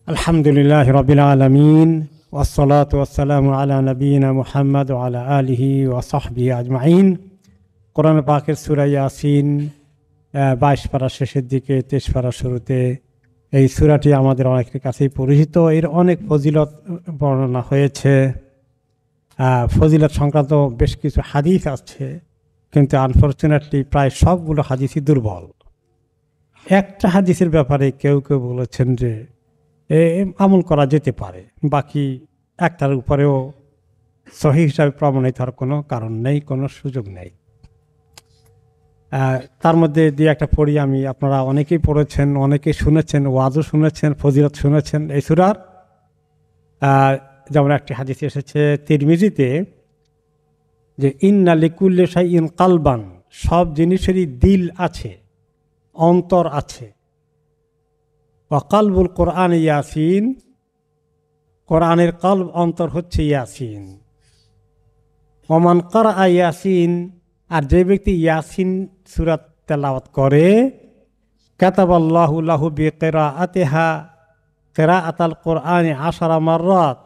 আলহামদুলিল্লাহ রাব্বিল আলামিন ওয়াসসালাতু ওয়াসসালামু আলা নবিয়িনা মুহাম্মদ ওয়া আলা আলিহি ওয়া সাহবিহি আজমাইন। কোরআন পাকের সূরা ইয়াসিন 22 পারা শেষের দিকে 23 পারা শুরুতে এই সূরাটি আমাদের অনেকের কাছেই পরিচিত। এর অনেক ফজিলত বর্ণনা হয়েছে, ফজিলত সংক্রান্ত বেশ কিছু হাদিস আছে, কিন্তু আনফরচুনেটলি প্রায় সবগুলো হাদিসই দুর্বল। একটা হাদিসের ব্যাপারে কেউ কেউ বলেছেন যে আমল করা যেতে পারে, বাকি একটার উপরেও সহিহ হিসাবে প্রমাণিত হওয়ার কোনো কারণ নেই, কোনো সুযোগ নেই। তার মধ্যে দিয়ে একটা পড়ি আমি, আপনারা অনেকেই পড়েছেন, অনেকেই শুনেছেন, ওয়াজও শুনেছেন, ফজিলত শুনেছেন এই সূরার। যেমন একটি হাদিস এসেছে তিরমিজিতে যে ইন্না লিকুল্লি শাইইন কালবান, সব জিনিসেরই দিল আছে, অন্তর আছে। ওয়াকালবুল কোরআন ইয়াসিন, কোরআনের কলব অন্তর হচ্ছে ইয়াসিন। ওমান করা ইয়াসিন, আর যে ব্যক্তি ইয়াসিন সূরা তেলাওয়াত করে, কাতাবাল্লাহু লাহু বিকিরাআতিহা কিরাআতাল কোরআনি 10 মাররাত,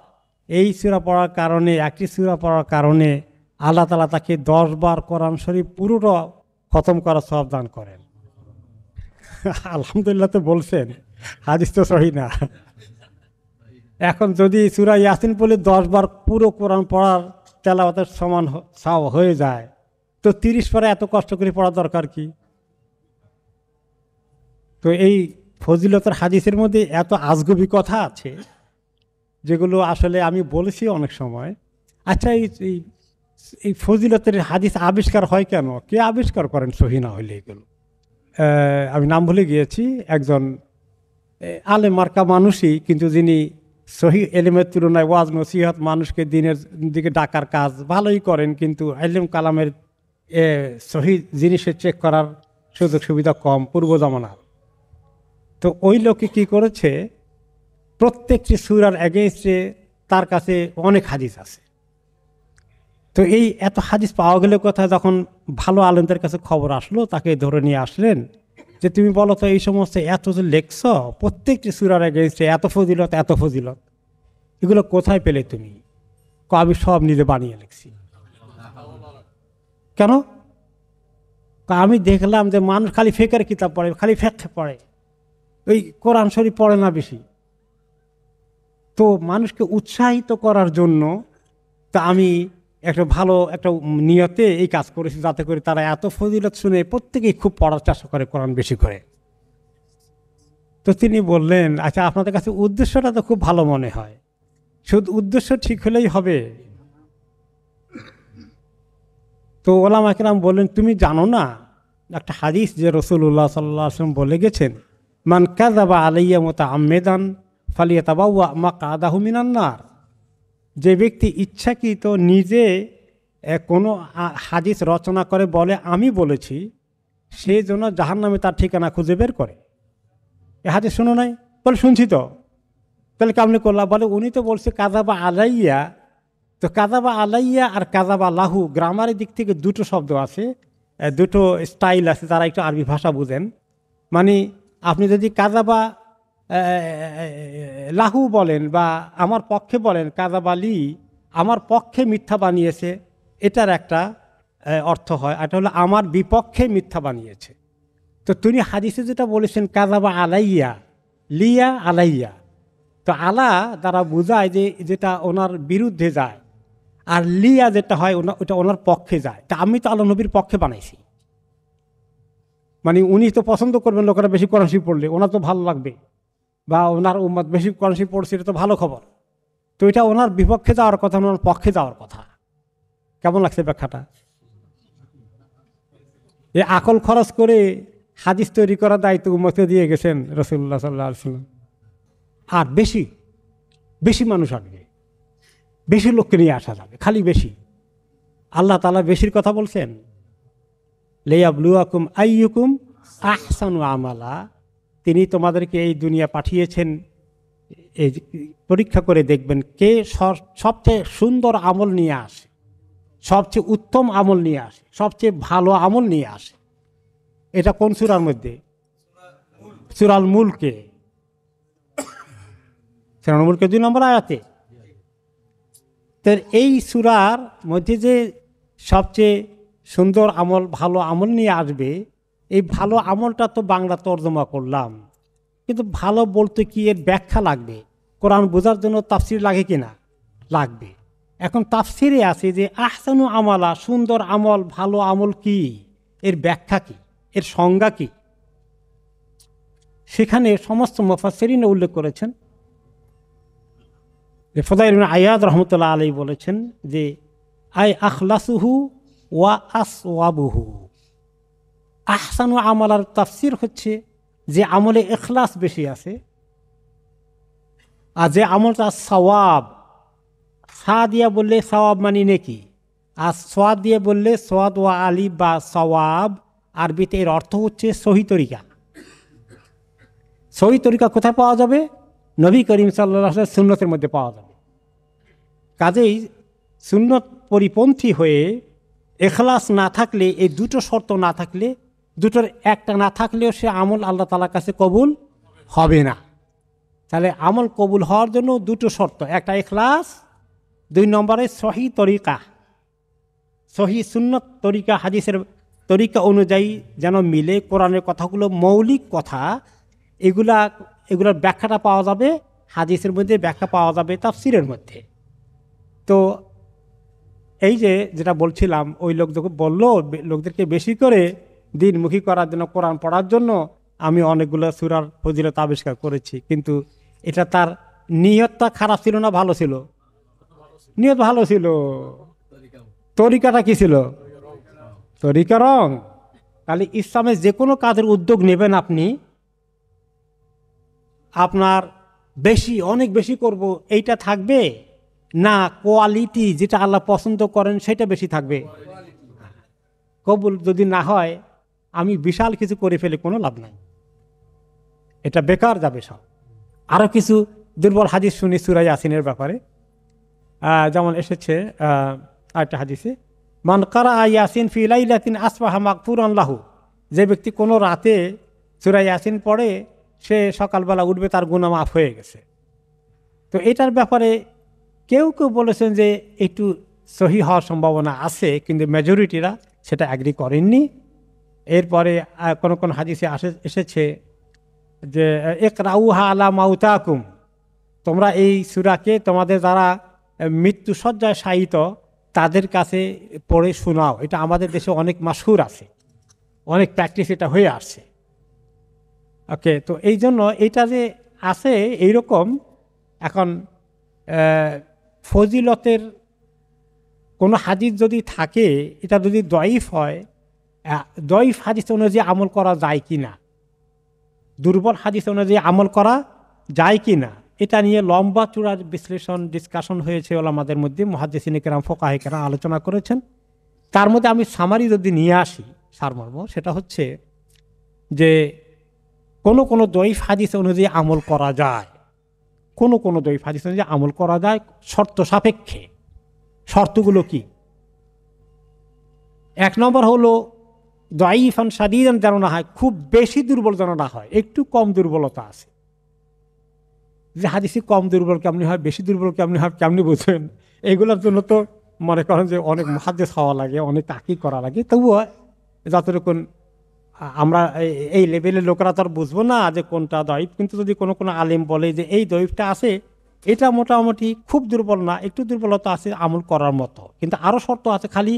এই সূরা পড়ার কারণে, একটি সূরা পড়ার কারণে আল্লাহ তাআলা তাকে 10 বার কোরআন শরীফ পুরোটা খতম করার সওয়াব দান করেন। আলহামদুলিল্লাহ তো বলছেন, হাদিস তো সহিহ না। এখন যদি সূরা ইয়াসিন পড়লে 10 বার পুরো কোরআন পড়ার তেলাওয়াতের সমান সওয়াব হয়ে যায়, তো 30 পারা এত কষ্ট করে পড়া দরকার কি? তো এই ফজিলতের হাদিসের মধ্যে এত আজগুবি কথা আছে যেগুলো আসলে আমি বলেছি অনেক সময়। আচ্ছা, এই ফজিলতের হাদিস আবিষ্কার হয় কেন? কে আবিষ্কার করেন সহিহ না হইলে এগুলো? আমি নাম ভুলে গিয়েছি, একজন আলেম মার্কা মানুষই, কিন্তু যিনি সহিহ এলেমের তুলনায় ওয়াজ নসিহত মানুষকে দিনের দিকে ডাকার কাজ ভালোই করেন, কিন্তু এলেম কালামের সহিহ জিনিসের চেক করার সুযোগ সুবিধা কম পূর্ব জামানার। তো ওই লোকে কি করেছে, প্রত্যেকটি সূরার এগেইনস্টে তার কাছে অনেক হাদিস আছে। তো এই এত হাদিস পাওয়া গেলে কথা, যখন ভালো আলেমদের কাছে খবর আসলো, তাকে ধরে নিয়ে আসলেন যে তুমি বলো তো এই সমস্ত এত যে লেখছ, প্রত্যেকটি সূরার এগেইনস্টে এত ফজিলত, এত ফজিলত, এগুলো কোথায় পেলে তুমি? আমি সব নিজে বানিয়ে লিখছি। কেন? আমি দেখলাম যে মানুষ খালি ফিকহের কিতাব পড়ে, খালি ফিকহ পড়ে, ওই কোরআন শরীফ পড়ে না বেশি। তো মানুষকে উৎসাহিত করার জন্য তা আমি একটা ভালো একটা নিয়তে এই কাজ করেছি, যাতে করে তারা এত ফজিলত শুনে প্রত্যেকেই খুব পড়ার চেষ্টা করে, কোরআন বেশি করে। তো তিনি বললেন, আচ্ছা আপনাদের কাছে উদ্দেশ্যটা তো খুব ভালো মনে হয়, শুধু উদ্দেশ্য ঠিক হলেই হবে? তো ওলামা কেরাম বললেন, তুমি জানো না একটা হাদিস যে রাসূলুল্লাহ সাল্লাল্লাহু আলাইহি ওয়াসাল্লাম বলে গেছেন, মান কাযাবা আলাইয়া মুতাআম্মিদান ফালিয়াতাবাওয়া মাকআদাহু মিনান নার, যে ব্যক্তি ইচ্ছাকৃত নিজে কোনো হাদিস রচনা করে বলে আমি বলেছি, সেই জন্য জাহান্নামে তার ঠিকানা খুঁজে বের করে। এ হাদিস শুনো নাই? বলে শুনছি তো। তাহলে কেমনি করলাম? বলে উনি তো বলছে কাযাবা আলাইয়া। তো কাযাবা আলাইয়া আর কাযাবা লাহু গ্রামারের দিক থেকে দুটো শব্দ আছে, দুটো স্টাইল আছে, তারা একটু আরবি ভাষা বুঝেন। মানে আপনি যদি কাযাবা লাহু বলেন বা আমার পক্ষে বলেন, কাযাবা লি, আমার পক্ষে মিথ্যা বানিয়েছে, এটার একটা অর্থ হয়। এটা হলো আমার বিপক্ষে মিথ্যা বানিয়েছে। তো তিনি হাদিসে যেটা বলেছেন কাযাবা আলাইয়া, লিয়া আলাইয়া, তো আলা দ্বারা বোঝায় যে যেটা ওনার বিরুদ্ধে যায়, আর লিয়া যেটা হয় ওটা ওনার পক্ষে যায়। তা আমি তো আল্লাহ নবীর পক্ষে বানাইছি, মানে উনি তো পছন্দ করবেন লোকেরা বেশি কোরআন শরীফ পড়লে, ওনার তো ভালো লাগবে, বা ওনার উম্মত বেশি কোরআন শরীফ পড়ছে, এটা তো ভালো খবর। তো এটা ওনার বিপক্ষে যাওয়ার কথা, ওনার পক্ষে যাওয়ার কথা। কেমন লাগছে ব্যাখ্যাটা? এই আকল খরচ করে হাদিস তৈরি করার দায়িত্ব উম্মতকে দিয়ে গেছেন রাসূলুল্লাহ সাল্লাল্লাহু আলাইহি ওয়াসাল্লাম। আর বেশি বেশি মানুষ আসবে, বেশি লোককে নিয়ে আসা যাবে, খালি বেশি। আল্লাহ তাআলা বেশির কথা বলছেন, লিয়াবলুয়াকুম আইয়ুকুম আহসানু আমালা, তিনি তোমাদেরকে এই দুনিয়া পাঠিয়েছেন এই পরীক্ষা করে দেখবেন কে সবচেয়ে সুন্দর আমল নিয়ে আসে, সবচেয়ে উত্তম আমল নিয়ে আসে, সবচেয়ে ভালো আমল নিয়ে আসে। এটা কোন সূরার মধ্যে? সূরাল মুলকে। সূরা মুলকের 2 নম্বর আয়াতে। তো এই সূরার মধ্যে যে সবচেয়ে সুন্দর আমল, ভালো আমল নিয়ে আসবে, এই ভালো আমলটা তো বাংলা তর্জমা করলাম, কিন্তু ভালো বলতে কি এর ব্যাখ্যা লাগবে। কোরআন বোঝার জন্য তাফসির লাগে কিনা? লাগবে। এখন তাফসিরে আছে যে আহসানু আমালা, সুন্দর আমল, ভালো আমল কি, এর ব্যাখ্যা কি, এর সংজ্ঞা কি। সেখানে সমস্ত মুফাসসিরিন উল্লেখ করেছেন। ফুদাইল ইবনে আয়াদ রহমতুল্লাহ আলাইহি বলেছেন যে আই আখলাসুহু ওয়া আসওয়াবুহু। আহসানু আমালার তাফসির হচ্ছে যে আমলে ইখলাস বেশি আছে, আর যে আমলটা সওয়াব, সা দিয়া বললে সওয়াব মানে নেকি, আর সোয়াদ দিয়ে বললে সোয়াদ ওয়া আলিফ বা সওয়াব, আরবিতে এর অর্থ হচ্ছে সহি তরিকা। সহি তরিকা কোথায় পাওয়া যাবে? নবী করিম সাল্লাল্লাহু আলাইহি ওয়াসাল্লামের সুন্নতের মধ্যে পাওয়া যাবে। কাজেই সুন্নত পরিপন্থী হয়ে ইখলাস না থাকলে, এই দুটো শর্ত না থাকলে, দুটোর একটা না থাকলেও সে আমল আল্লাহ তাআলার কাছে কবুল হবে না। তাহলে আমল কবুল হওয়ার জন্য দুটো শর্ত, একটা ইখলাস, 2 নম্বরে সহি তরিকা, সহি সুন্নত তরিকা, হাদিসের তরিকা অনুযায়ী যেন মিলে। কোরআনের কথাগুলো মৌলিক কথা, এগুলার ব্যাখ্যাটা পাওয়া যাবে হাদিসের মধ্যে, ব্যাখ্যা পাওয়া যাবে তাফসিরের মধ্যে। তো এই যে যেটা বলছিলাম, ওই লোক যখন বললো লোকদেরকে বেশি করে দিনমুখী করার জন্য, কোরআন পড়ার জন্য আমি অনেকগুলো সূরার ফজিলত আবিষ্কার করেছি, কিন্তু এটা তার নিয়তটা খারাপ ছিল না ভালো ছিল? নিয়ত ভালো ছিল। তরিকাটা কি ছিল? তরিকা রং। তাহলে ইসলামে যে কোনো কাজের উদ্যোগ নেবেন আপনি, আপনার বেশি, অনেক বেশি করব এইটা থাকবে না, কোয়ালিটি যেটা আল্লাহ পছন্দ করেন সেটা বেশি থাকবে? কবুল যদি না হয়, আমি বিশাল কিছু করে ফেলে কোনো লাভ নাই, এটা বেকার যাবে সব। আরও কিছু দুর্বল হাদিস শুনি সূরা ইয়াসিনের ব্যাপারে। যেমন এসেছে আরেকটা হাদিসে, মান কারা ইয়াসিন ফি লাইলাতিন আসবাহা মাগফুরান লাহু, যে ব্যক্তি কোনো রাতে সূরা ইয়াসিন পড়ে সে সকালবেলা উঠবে তার গুনাহ মাফ হয়ে গেছে। তো এটার ব্যাপারে কেউ কেউ বলেছেন যে একটু সহি হওয়ার সম্ভাবনা আছে, কিন্তু মেজরিটিরা সেটা অ্যাগ্রি করেননি। এরপরে কোন কোন হাদিসে এসেছে যে ইকরাউহা আলা মাউতাকুম, তোমরা এই সূরাকে তোমাদের যারা মৃত্যুসজ্জায় শায়িত তাদের কাছে পড়ে শোনাও। এটা আমাদের দেশে অনেক মাশহুর আছে, অনেক প্র্যাকটিস এটা হয়ে আসছে। ওকে, তো এই জন্য এইটা যে আছে এইরকম। এখন ফজিলতের কোনো হাদিস যদি থাকে, এটা যদি দয়ীফ হয়, দয়ীফ হাদিস অনুযায়ী আমল করা যায় কি না, দুর্বল হাদিস অনুযায়ী আমল করা যায় কি না, এটা নিয়ে লম্বা চূড়ার বিশ্লেষণ, ডিসকাশন হয়েছে ওলামাদের মধ্যে। মুহাদ্দিসিনে কেরাম, ফুকাহে কেরাম আলোচনা করেছেন। তার মধ্যে আমি সামারি যদি নিয়ে আসি, সারমর্ম, সেটা হচ্ছে যে কোনো কোনো দয়ীফ হাদিস অনুযায়ী আমল করা যায়, কোনো কোনো দয়ীফ হাদিস অনুযায়ী আমল করা যায় শর্ত সাপেক্ষে। শর্তগুলো কি? 1 নম্বর হলো দাঈফান শাদীদান যেন না হয়, খুব বেশি দুর্বল যেন না হয়, একটু কম দুর্বলতা আছে। যে হাদিসে কম দুর্বল কেমনি হয়, বেশি দুর্বল কেমনি হয়, কেমনি বুঝবেন? এগুলোর জন্য তো মনে করেন যে অনেক মুহাদ্দিস হওয়া লাগে, অনেক তাহকিক করা লাগে। তবুও যতটুকু আমরা এই লেভেলের লোকেরা তো আর বুঝবো না যে কোনটা দয়ীফ, কিন্তু যদি কোনো কোনো আলেম বলে যে এই দয়ীফটা আছে, এটা মোটামুটি খুব দুর্বল না, একটু দুর্বলতা আছে, আমল করার মতো। কিন্তু আরও শর্ত আছে, খালি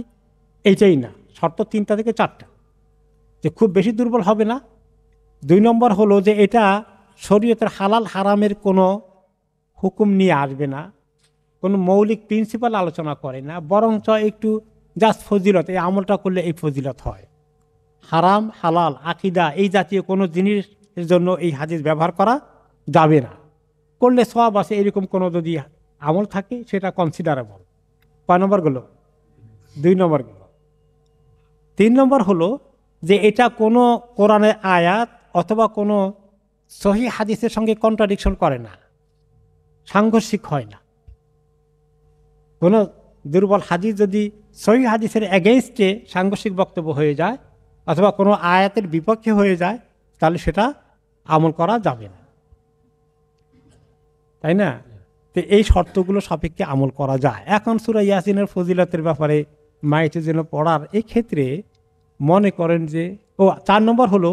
এইটাই না, শর্ত 3টা থেকে 4টা, যে খুব বেশি দুর্বল হবে না। 2 নম্বর হলো যে এটা শরীয়তের হালাল হারামের কোনো হুকুম নিয়ে আসবে না, কোনো মৌলিক প্রিন্সিপাল আলোচনা করে না, বরঞ্চ একটু জাস্ট ফজিলত, এই আমলটা করলে এই ফজিলত হয়। হারাম হালাল আকীদা এই জাতীয় কোনো জিনিসের জন্য এই হাদিস ব্যবহার করা যাবে না, করলে সওয়াব আছে, এরকম কোনো যদি আমল থাকে সেটা কনসিডারেবল। 5 নম্বর গেল। 2 নম্বর গেল। 3 নম্বর হলো যে এটা কোনো কোরআনের আয়াত অথবা কোনো সহি হাদিসের সঙ্গে কন্ট্রাডিকশন করে না, সাংঘর্ষিক হয় না। কোনো দুর্বল হাদিস যদি সহি হাদিসের এগেইনস্টে সাংঘর্ষিক বক্তব্য হয়ে যায় অথবা কোনো আয়াতের বিপক্ষে হয়ে যায়, তাহলে সেটা আমল করা যাবে না। তাই না? তো এই শর্তগুলো সাপেক্ষে আমল করা যায়। এখন সূরা ইয়াসিনের ফজিলতের ব্যাপারে মাইটের জন্য পড়ার এই ক্ষেত্রে মনে করেন যে 4 নম্বর হলো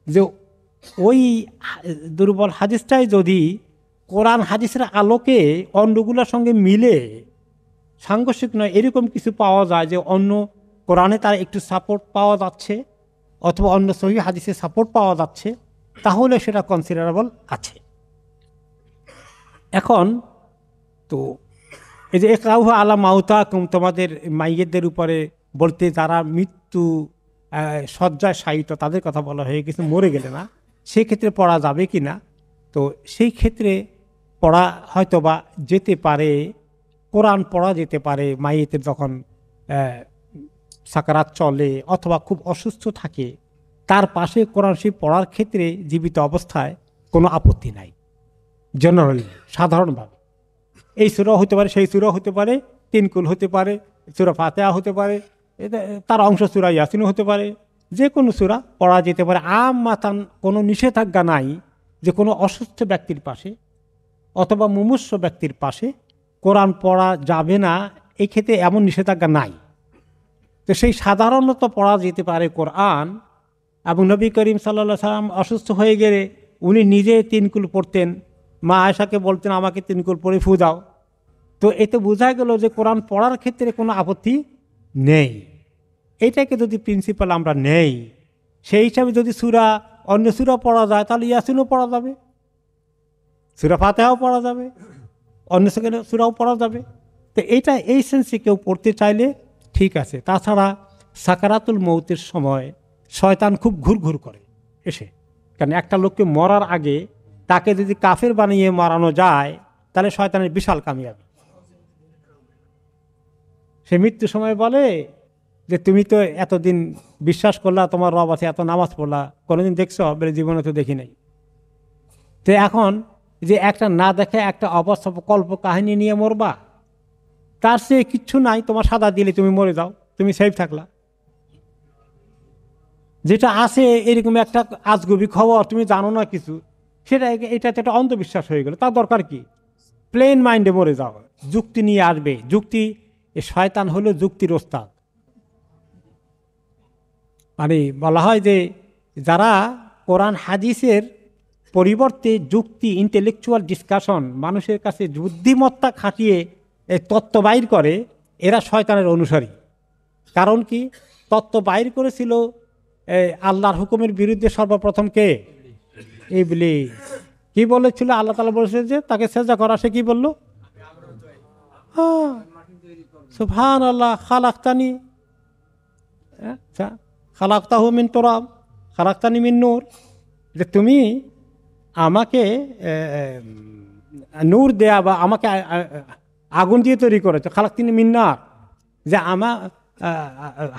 যে ওই দুর্বল হাদিসটাই যদি কোরআন হাদিসের আলোকে অন্যগুলোর সঙ্গে মিলে সাংঘর্ষিক নয় এরকম কিছু পাওয়া যায় যে অন্য কোরআনে তার একটু সাপোর্ট পাওয়া যাচ্ছে অথবা অন্য সহিহ হাদিসের সাপোর্ট পাওয়া যাচ্ছে, তাহলে সেটা কনসিডারেবল আছে। এখন তো এই যে একরাউহু আলা মাউতাকুম, তোমাদের মাইয়েদের উপরে বলতে যারা মৃত্যু শয্যায় শায়িত তাদের কথা বলা হয়ে গেছে, মরে গেলে না, সেক্ষেত্রে পড়া যাবে কি না? তো সেই ক্ষেত্রে পড়া হয়তো বা যেতে পারে, কোরআন পড়া যেতে পারে মাইয়েতের যখন সাকারাত চলে অথবা খুব অসুস্থ থাকে, তার পাশে কোরআন শরীফ পড়ার ক্ষেত্রে জীবিত অবস্থায় কোনো আপত্তি নাই। জেনারেলি সাধারণভাবে এই সূরা হতে পারে, সেই সূরা হতে পারে, তিনকুল হতে পারে, সূরা ফাতিহা হতে পারে, তার অংশ সূরা ইয়াসিনও হতে পারে, যে কোনো সূরা পড়া যেতে পারে। মাতান কোনো নিষেধাজ্ঞা নাই যে কোনো অসুস্থ ব্যক্তির পাশে অথবা মুমূর্ষ ব্যক্তির পাশে কোরআন পড়া যাবে না, এই ক্ষেত্রে এমন নিষেধাজ্ঞা নাই। তো সেই সাধারণত পড়া যেতে পারে কোরআন। এবং নবী করিম সাল্লাল্লাহু আলাইহি সাল্লাম অসুস্থ হয়ে গেলে উনি নিজে তিনকুল পড়তেন, মা আয়েশাকে বলতেন আমাকে তিনকুল পড়ে ফু দাও। তো এতে বোঝা গেল যে কোরআন পড়ার ক্ষেত্রে কোনো আপত্তি নেই। এইটাকে যদি প্রিন্সিপাল আমরা নেই, সেই হিসাবে যদি সূরা অন্য সূরা পড়া যায় তাহলে ইয়াসিনও পড়া যাবে, সূরা ফাতিহাও পড়া যাবে, অন্য সূরাও পড়া যাবে। তো এইটা এই সেন্সে কেউ পড়তে চাইলে ঠিক আছে। তাছাড়া সাকারাতুল মৌতের সময় শয়তান খুব ঘুরঘুর করে এসে, কারণ একটা লোককে মরার আগে তাকে যদি কাফের বানিয়ে মারানো যায় তাহলে শয়তানের বিশাল কামিয়াবি। সে মৃত্যুর সময় বলে যে তুমি তো এতদিন বিশ্বাস করলা তোমার রব আছে, এত নামাজ পড়লা, কোনোদিন দেখছো? বলে জীবনে তো দেখি নাই। তো এখন যে একটা না দেখে একটা অবাস্তব কল্প কাহিনী নিয়ে মরবা, তার সে কিচ্ছু নাই, তোমার সাদা দিলে তুমি মরে যাও, তুমি সেফ থাকলা। যেটা আছে এরকম একটা আজগুবি খবর, তুমি জানো না কিছু, সেটা এটা একটা অন্ধবিশ্বাস হয়ে গেল। তার দরকার কি? প্লেন মাইন্ডে মরে যাও, যুক্তি নিয়ে আসবে। যুক্তি, শয়তান হলো যুক্তির ওস্তাদ। মানে বলা হয় যে যারা কোরআন হাদিসের পরিবর্তে যুক্তি, ইন্টেলেকচুয়াল ডিসকাশন, মানুষের কাছে বুদ্ধিমত্তা খাটিয়ে তত্ত্ব বাইর করে, এরা শয়তানের অনুসারী। কারণ কি? তত্ত্ব বাইর করেছিল আল্লাহর হুকুমের বিরুদ্ধে সর্বপ্রথম কে? ইবলিস। কি বলেছিল? আল্লাহ তাআলা বলেছে যে তাকে সেজদা করা, সে কি বলল? সুবহানাল্লাহ, খালাকতানি, খালাকতাহু মিন তুরাব খালাকতানি মিন নূর, যে তুমি আমাকে নূর দেয়া বা আমাকে আগুন দিয়ে তৈরি করেছো, খালাকতিনি মিন নার। যে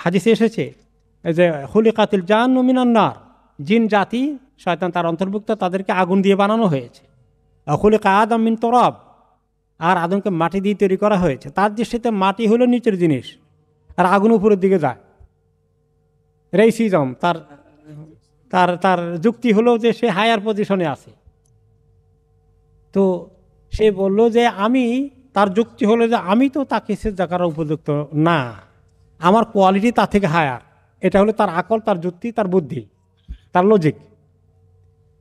হাদিসে এসেছে যে খুলিকাতিল জান্নু মিনান নার, জিন জাতি শয়তান তার অন্তর্ভুক্ত, তাদেরকে আগুন দিয়ে বানানো হয়েছে। খুলিকা আদম মিন তুরাব, আর আদমকে মাটি দিয়ে তৈরি করা হয়েছে। তার দৃষ্টিতে মাটি হলো নিচের জিনিস আর আগুন উপরের দিকে যায়। রেসিজম, তার তার তার যুক্তি হলো যে সে হায়ার পজিশনে আছে। তো সে বলল যে তার যুক্তি হলো যে আমি তো তাকে সেজদা করার উপযুক্ত না, আমার কোয়ালিটি তার থেকে হায়ার। এটা হলো তার আকল, তার যুক্তি, তার বুদ্ধি, তার লজিক।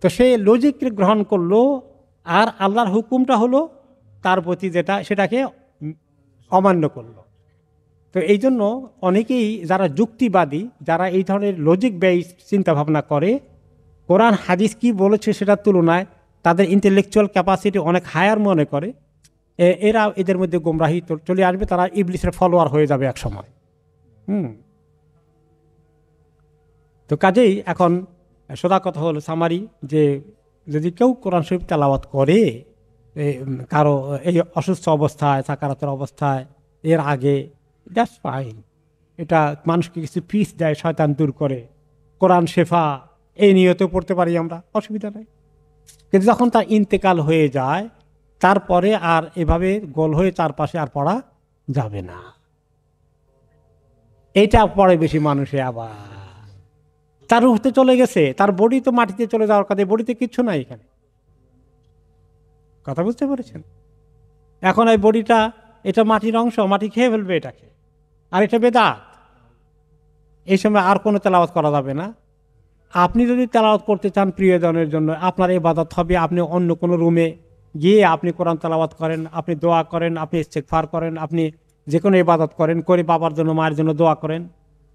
তো সে লজিককে গ্রহণ করলো, আর আল্লাহর হুকুমটা হলো তার প্রতি যেটা, সেটাকে অমান্য করলো। তো এই জন্য অনেকেই যারা যুক্তিবাদী, যারা এই ধরনের লজিক বেস চিন্তাভাবনা করে, কোরআন হাদিস কি বলেছে সেটার তুলনায় তাদের ইন্টেলেকচুয়াল ক্যাপাসিটি অনেক হায়ার মনে করে, এরা এদের মধ্যে গোমরাহি চলে আসবে, তারা ইবলিসের ফলোয়ার হয়ে যাবে এক সময়। তো কাজেই এখন সোজা কথা হলো সামারি, যে যদি কেউ কোরআন শরীফ তেলাওয়াত করে কারো এই অসুস্থ অবস্থায়, সাকারাতের অবস্থায়, এর আগে, দ্যাটস ফাইন। এটা মানুষকে কিছু পিস দেয়, শয়তান দূর করে, কোরআন শেফা, এই নিয়তে পড়তে পারি আমরা, অসুবিধা নেই। কিন্তু যখন তার ইন্তেকাল হয়ে যায়, তারপরে আর এভাবে গোল হয়ে চারপাশে আর পড়া যাবে না। এইটা পড়ে বেশি মানুষে। আবার তার রুহতে চলে গেছে, তার বডি তো মাটিতে চলে যাওয়ার কাছে, বডিতে কিচ্ছু নাই এখানে। কথা বুঝতে পেরেছেন? এখন এই বডিটা, এটা মাটির অংশ, মাটি খেয়ে ফেলবে এটাকে, আর এটা বেদাত। এই সময় আর কোনো তেলাওয়াত করা যাবে না। আপনি যদি তেলাওয়াত করতে চান প্রিয়জনের জন্য, আপনার ইবাদত হবে আপনি অন্য কোনো রুমে গিয়ে আপনি কোরআন তেলাওয়াত করেন, আপনি দোয়া করেন, আপনি ইস্তেগফার করেন, আপনি যে কোনো ইবাদত করেন, করে বাবার জন্য মায়ের জন্য দোয়া করেন,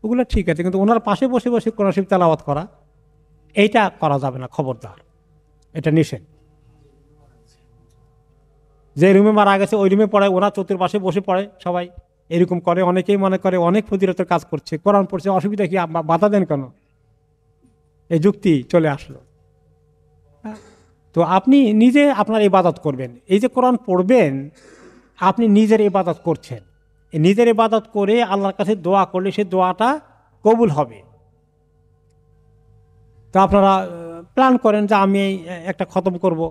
ওগুলো ঠিক আছে। কিন্তু ওনার পাশে বসে বসে কোরআন শরীফ তেলাওয়াত করা, এইটা করা যাবে না, খবরদার, এটা নিষেধ। যে রুমে মারা গেছে ওই রুমে পড়ে, ওরা চতুর্পাশে বসে পড়ে সবাই, এরকম করে। অনেকেই মনে করে অনেক ফজিলতের কাজ করছে, কোরআন পড়ছে, অসুবিধা কি, বাধা দেন কেন? এই যুক্তি চলে আসলো। তো আপনি নিজে আপনার ইবাদত করবেন। এই যে কোরআন পড়বেন, আপনি নিজের ইবাদত করছেন, নিজের ইবাদত করে আল্লাহর কাছে দোয়া করলে সে দোয়াটা কবুল হবে। তো আপনারা প্ল্যান করেন যে আমি একটা খতম করব,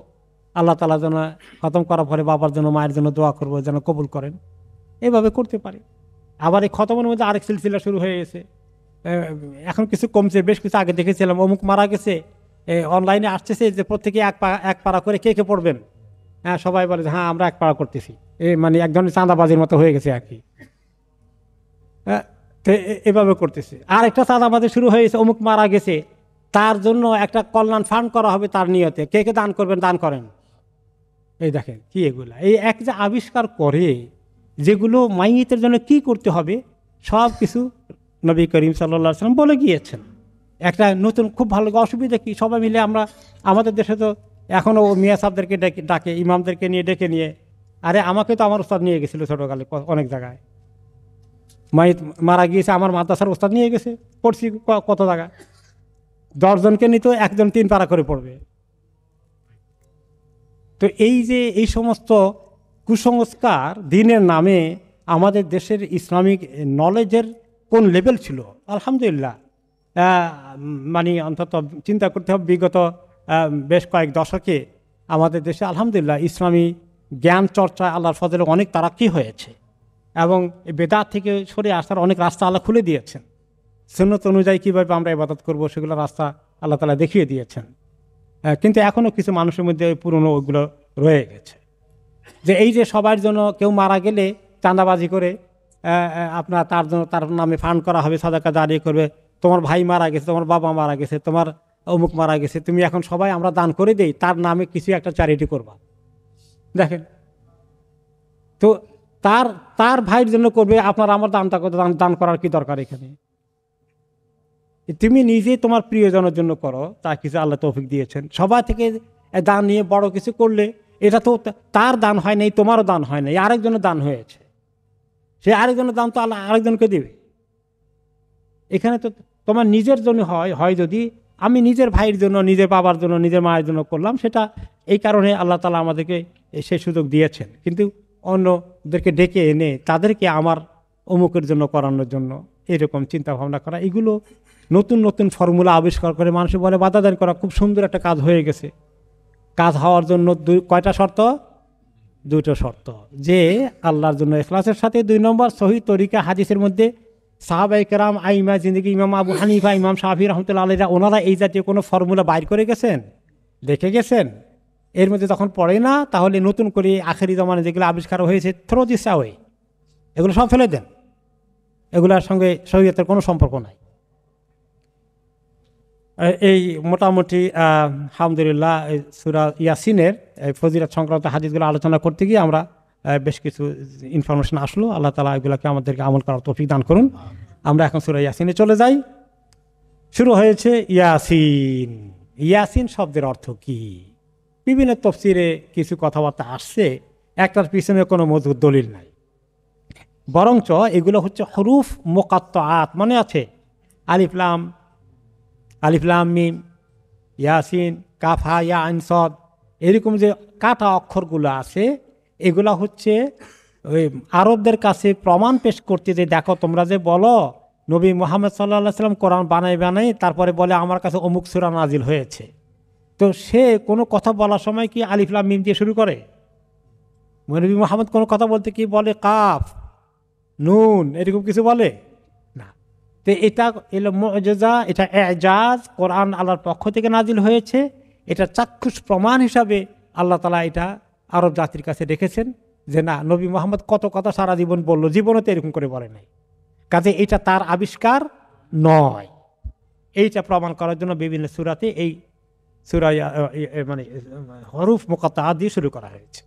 আল্লাহ তাআলা যেন খতম করার পরে বাবার জন্য মায়ের জন্য দোয়া করব যেন কবুল করেন, এইভাবে করতে পারি। আবার এই খতমের মধ্যে আরেক সিলসিলা শুরু হয়ে গেছে, এখন কিছু কমছে, বেশ কিছু আগে দেখেছিলাম অমুক মারা গেছে, অনলাইনে আসতেছে যে প্রত্যেকে এক পাড়া করে কে কে পড়বেন। হ্যাঁ, সবাই বলে যে হ্যাঁ আমরা এক পাড়া করতেছি, মানে এক ধরনের চাঁদাবাজির মতো হয়ে গেছে আর কি। তো এভাবে করতেছে। আর একটা চাঁদাবাজি শুরু হয়ে গেছে, অমুক মারা গেছে, তার জন্য একটা কল্যাণ ফান্ড করা হবে তার নিয়তে, কে কে দান করবেন দান করেন। এই দেখেন কি এগুলা, এই এক যে আবিষ্কার করে যেগুলো মাইয়িতের জন্য কি করতে হবে সব কিছু নবী করিম সাল্লাল্লাহু আলাইহি ওয়াসাল্লাম বলে গিয়েছেন। একটা নতুন খুব ভালো, অসুবিধা কি, সবাই মিলে আমরা, আমাদের দেশে তো এখনও মিয়া সাহেবদেরকে ডাকে, ইমামদেরকে নিয়ে ডেকে নিয়ে, আরে আমাকে তো আমার ওস্তাদ নিয়ে গেছিলো ছোটোকালে অনেক জায়গায়, মাইয়িত মারা গিয়েছে আমার মাদ্রাসার ওস্তাদ নিয়ে গেছে, পড়ছি কত জায়গায়, 10 জনকে নিত, একজন 3 পারা করে পড়বে। তো এই যে এই সমস্ত কুসংস্কার দিনের নামে আমাদের দেশের ইসলামিক নলেজের কোন লেভেল ছিল, আলহামদুলিল্লাহ, মানে অন্তত চিন্তা করতে হবে বিগত বেশ কয়েক দশকে আমাদের দেশে আলহামদুলিল্লাহ ইসলামী জ্ঞান চর্চা আল্লাহর ফজলে অনেক তারাক্কি হয়েছে, এবং বেদাত থেকে সরে আসার অনেক রাস্তা আল্লাহ খুলে দিয়েছেন। সুন্নত অনুযায়ী কীভাবে আমরা ইবাদত করবো সেগুলো রাস্তা আল্লাহ তাআলা দেখিয়ে দিয়েছেন। কিন্তু এখনও কিছু মানুষের মধ্যে পুরনো ওগুলো রয়ে গেছে, যে এই যে সবার জন্য কেউ মারা গেলে চাঁদাবাজি করে আপনার তার জন্য তার নামে ফান্ড করা হবে, সাদাকা জারিয়া করবে, তোমার ভাই মারা গেছে, তোমার বাবা মারা গেছে, তোমার অমুক মারা গেছে, তুমি এখন সবাই আমরা দান করে দেই, তার নামে কিছু একটা চ্যারিটি করবা। দেখেন তো তার ভাইয়ের জন্য করবে, আপনার আমার দান করার কি দরকার এখানে? তুমি নিজে তোমার প্রিয়জনের জন্য করো, তা কিছু আল্লাহ তৌফিক দিয়েছেন। সবাই থেকে দান নিয়ে বড় কিছু করলে এটা তো তার দান হয় নাই, তোমারও দান হয় নাই, আরেকজনের দান হয়েছে, সে আরেকজনের দান তো আল্লাহ আরেকজনকে দেবে। এখানে তো তোমার নিজের জন্য হয় যদি আমি নিজের ভাইয়ের জন্য, নিজের বাবার জন্য, নিজের মায়ের জন্য করলাম, সেটা এই কারণে আল্লাহ তাআলা আমাদেরকে সেই সুযোগ দিয়েছেন। কিন্তু অন্যদেরকে ডেকে এনে তাদেরকে আমার অমুকের জন্য করানোর জন্য এরকম চিন্তা ভাবনা করা, এগুলো নতুন নতুন ফর্মুলা আবিষ্কার করে মানুষ বলে বাধা দান করা, খুব সুন্দর একটা কাজ হয়ে গেছে। কাজ হওয়ার জন্য কয়টা শর্ত? 2টো শর্ত, যে আল্লাহর জন্য ইখলাসের সাথে, 2 নম্বর সহিহ তরিকা হাদিসের মধ্যে সাহাবায়ে কেরাম, আইমা জিন্দেগি, ইমাম আবু হানিফা, ইমাম শাফি রহমতুল্লাহ আলাইহিরা, ওনারা এই জাতীয় কোনো ফর্মুলা বাইর করে গেছেন, দেখে গেছেন। এর মধ্যে যখন পড়ে না, তাহলে নতুন করে আখেরি জমানে যেগুলো আবিষ্কার হয়েছে, থ্রো দিস অ্যাওয়ে, এগুলো সব ফেলে দেন, এগুলোর সঙ্গে শরীয়তের কোনো সম্পর্ক নাই। এই মোটামুটি আলহামদুলিল্লাহ সূরা ইয়াসিনের ফজিলত সংক্রান্ত হাদিসগুলো আলোচনা করতে গিয়ে আমরা বেশ কিছু ইনফরমেশন আসলো। আল্লাহ তাআলা এগুলোকে আমাদেরকে আমল করার তৌফিক দান করুন। আমরা এখন সূরা ইয়াসিনে চলে যাই। শুরু হয়েছে ইয়াসিন। ইয়াসিন শব্দের অর্থ কি? বিভিন্ন তাফসীরে কিছু কথাবার্তা আসছে, একটার পিছনে কোনো মজবুত দলিল নাই, বরঞ্চ এগুলো হচ্ছে হরুফ মুকাত্তাআত, মনে আছে? আলিফ লাম মিম, ইয়াসিন, কাফ হা ইয়া আইন সদ, এরকম যে কাটা অক্ষরগুলো আছে, এগুলা হচ্ছে ওই আরবদের কাছে প্রমাণ পেশ করতে, যে দেখো তোমরা যে বলো নবী মুহাম্মদ সাল্লাল্লাহু আলাইহি ওয়াসাল্লাম কোরআন বানাই তারপরে বলে আমার কাছে অমুক সূরা নাজিল হয়েছে, তো সে কোনো কথা বলার সময় কি আলিফ লাম মিম দিয়ে শুরু করে? নবী মুহাম্মদ কোনো কথা বলতে কি বলে কাফ নুন এরকম কিছু বলে না। তো এটা এলো মুআজিজা, এটা এজাজ, কোরআন আল্লাহর পক্ষ থেকে নাজিল হয়েছে, এটা চাক্ষুষ প্রমাণ হিসাবে আল্লাহ তাআলা এটা আরব জাতির কাছে রেখেছেন যে না, নবী মোহাম্মদ কত কথা সারা জীবন বলল, জীবনে তো এরকম করে বলে নাই, কাজে এটা তার আবিষ্কার নয়। এইটা প্রমাণ করার জন্য বিভিন্ন সূরাতে এই সূরা মানে হরুফ মুকাত্তা দিয়ে শুরু করা হয়েছে।